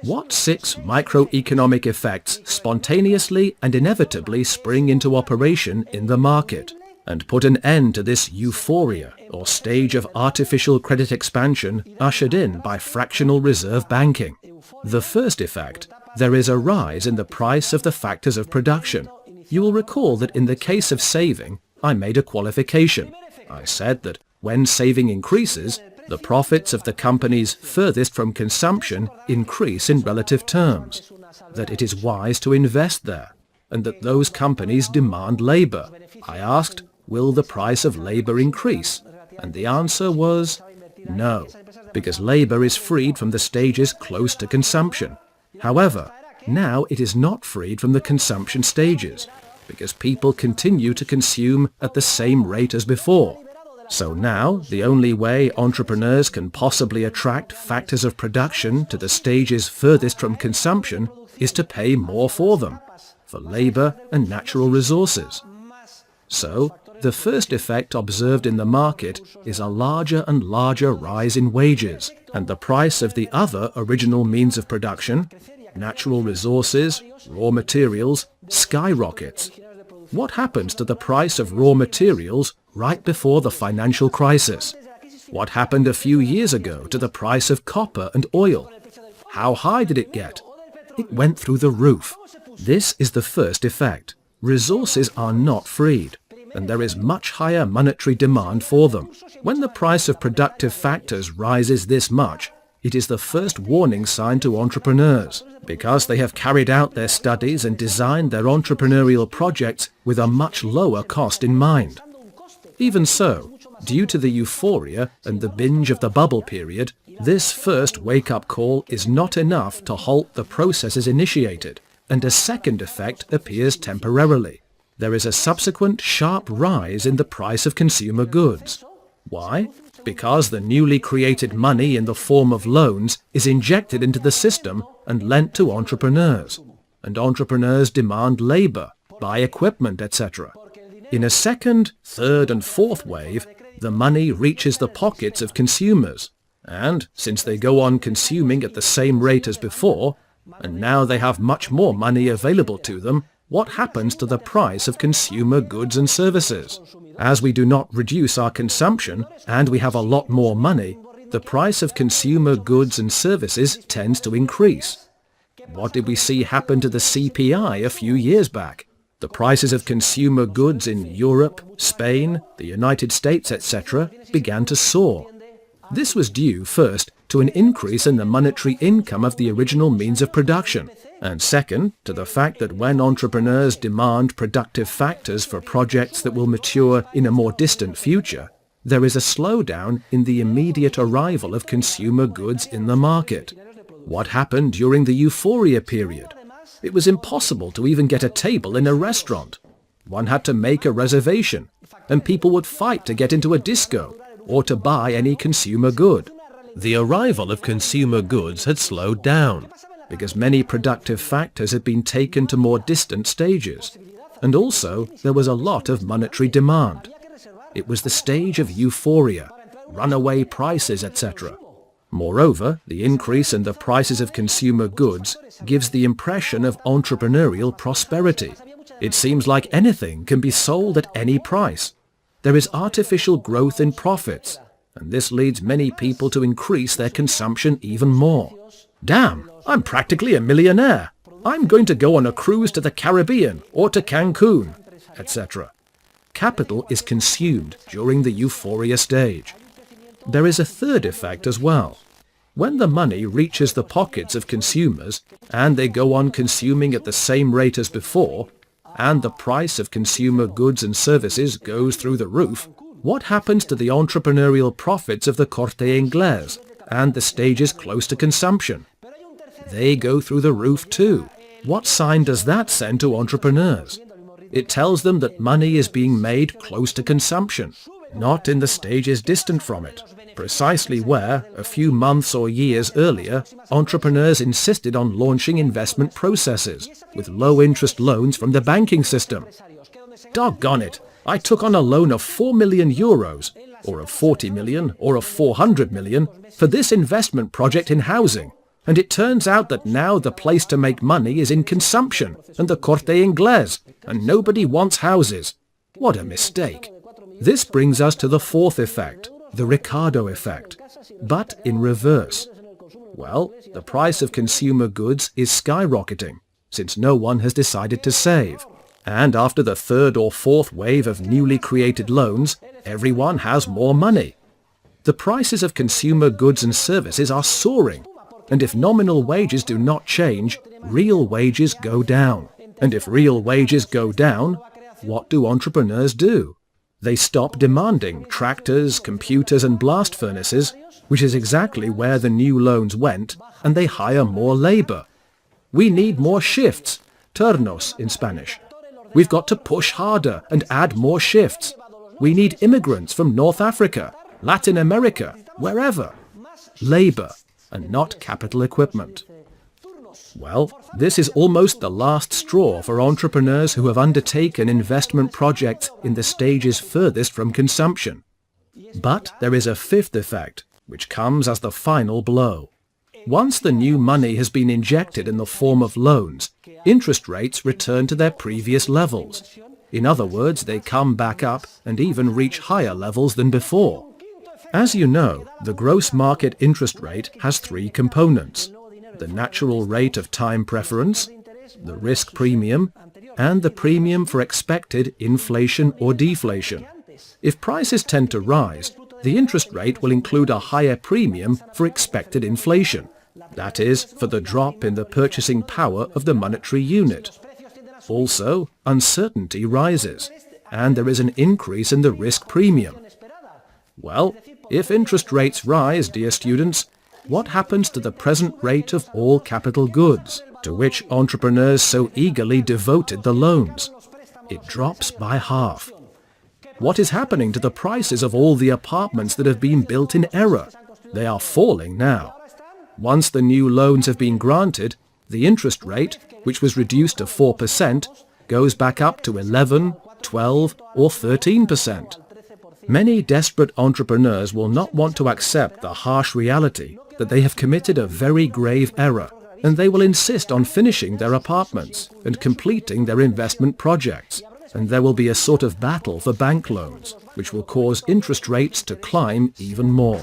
What 6 microeconomic effects spontaneously and inevitably spring into operation in the market and put an end to this euphoria or stage of artificial credit expansion ushered in by fractional reserve banking? The first effect, there is a rise in the price of the factors of production. You will recall that in the case of saving, I made a qualification. I said that when saving increases, the profits of the companies furthest from consumption increase in relative terms, that it is wise to invest there, and that those companies demand labor. I asked, will the price of labor increase? And the answer was no, because labor is freed from the stages close to consumption. However, now it is not freed from the consumption stages, because people continue to consume at the same rate as before. So now, the only way entrepreneurs can possibly attract factors of production to the stages furthest from consumption is to pay more for them, for labor and natural resources. So, the first effect observed in the market is a larger and larger rise in wages, and the price of the other original means of production, natural resources, raw materials, skyrockets. What happens to the price of raw materials right before the financial crisis? What happened a few years ago to the price of copper and oil? How high did it get? It went through the roof. This is the first effect. Resources are not freed, and there is much higher monetary demand for them. When the price of productive factors rises this much, it is the first warning sign to entrepreneurs, because they have carried out their studies and designed their entrepreneurial projects with a much lower cost in mind. Even so, due to the euphoria and the binge of the bubble period, this first wake-up call is not enough to halt the processes initiated, and a second effect appears temporarily. There is a subsequent sharp rise in the price of consumer goods. Why? Because the newly created money in the form of loans is injected into the system and lent to entrepreneurs, and entrepreneurs demand labor, buy equipment, etc. In a second, third and fourth wave, the money reaches the pockets of consumers, and since they go on consuming at the same rate as before, and now they have much more money available to them, what happens to the price of consumer goods and services? As we do not reduce our consumption and we have a lot more money, the price of consumer goods and services tends to increase. What did we see happen to the CPI a few years back? The prices of consumer goods in Europe, Spain, the United States, etc. began to soar. This was due, first, to an increase in the monetary income of the original means of production, and second, to the fact that when entrepreneurs demand productive factors for projects that will mature in a more distant future, there is a slowdown in the immediate arrival of consumer goods in the market. What happened during the euphoria period? It was impossible to even get a table in a restaurant. One had to make a reservation, and people would fight to get into a disco or to buy any consumer good. The arrival of consumer goods had slowed down, because many productive factors had been taken to more distant stages, and also there was a lot of monetary demand. It was the stage of euphoria, runaway prices, etc. Moreover, the increase in the prices of consumer goods gives the impression of entrepreneurial prosperity. It seems like anything can be sold at any price. There is artificial growth in profits, and this leads many people to increase their consumption even more. Damn, I'm practically a millionaire. I'm going to go on a cruise to the Caribbean or to Cancun, etc. Capital is consumed during the euphoria stage. There is a third effect as well. When the money reaches the pockets of consumers and they go on consuming at the same rate as before, and the price of consumer goods and services goes through the roof, what happens to the entrepreneurial profits of the Corte Inglés and the stages close to consumption? They go through the roof too. What sign does that send to entrepreneurs? It tells them that money is being made close to consumption, not in the stages distant from it, precisely where, a few months or years earlier, entrepreneurs insisted on launching investment processes with low-interest loans from the banking system. Doggone it, I took on a loan of 4 million euros, or of 40 million, or of 400 million, for this investment project in housing, And it turns out that now the place to make money is in consumption and the Corte Inglés, and nobody wants houses. What a mistake. This brings us to the fourth effect, the Ricardo effect, but in reverse. Well, the price of consumer goods is skyrocketing, since no one has decided to save. And after the third or fourth wave of newly created loans, everyone has more money. The prices of consumer goods and services are soaring, and if nominal wages do not change, real wages go down. And if real wages go down, what do entrepreneurs do? They stop demanding tractors, computers and blast furnaces, which is exactly where the new loans went, and they hire more labor. We need more shifts, turnos in Spanish. We've got to push harder and add more shifts. We need immigrants from North Africa, Latin America, wherever. Labor, and not capital equipment. Well, this is almost the last straw for entrepreneurs who have undertaken investment projects in the stages furthest from consumption. But there is a fifth effect, which comes as the final blow. Once the new money has been injected in the form of loans, interest rates return to their previous levels. In other words, they come back up and even reach higher levels than before. As you know, the gross market interest rate has three components: the natural rate of time preference, the risk premium, and the premium for expected inflation or deflation. If prices tend to rise, the interest rate will include a higher premium for expected inflation, that is, for the drop in the purchasing power of the monetary unit. Also, uncertainty rises, and there is an increase in the risk premium. Well, if interest rates rise, dear students, what happens to the present rate of all capital goods, to which entrepreneurs so eagerly devoted the loans? It drops by half. What is happening to the prices of all the apartments that have been built in error? They are falling now. Once the new loans have been granted, the interest rate, which was reduced to 4%, goes back up to 11, 12, or 13%. Many desperate entrepreneurs will not want to accept the harsh reality that they have committed a very grave error, and they will insist on finishing their apartments and completing their investment projects, and there will be a sort of battle for bank loans, which will cause interest rates to climb even more.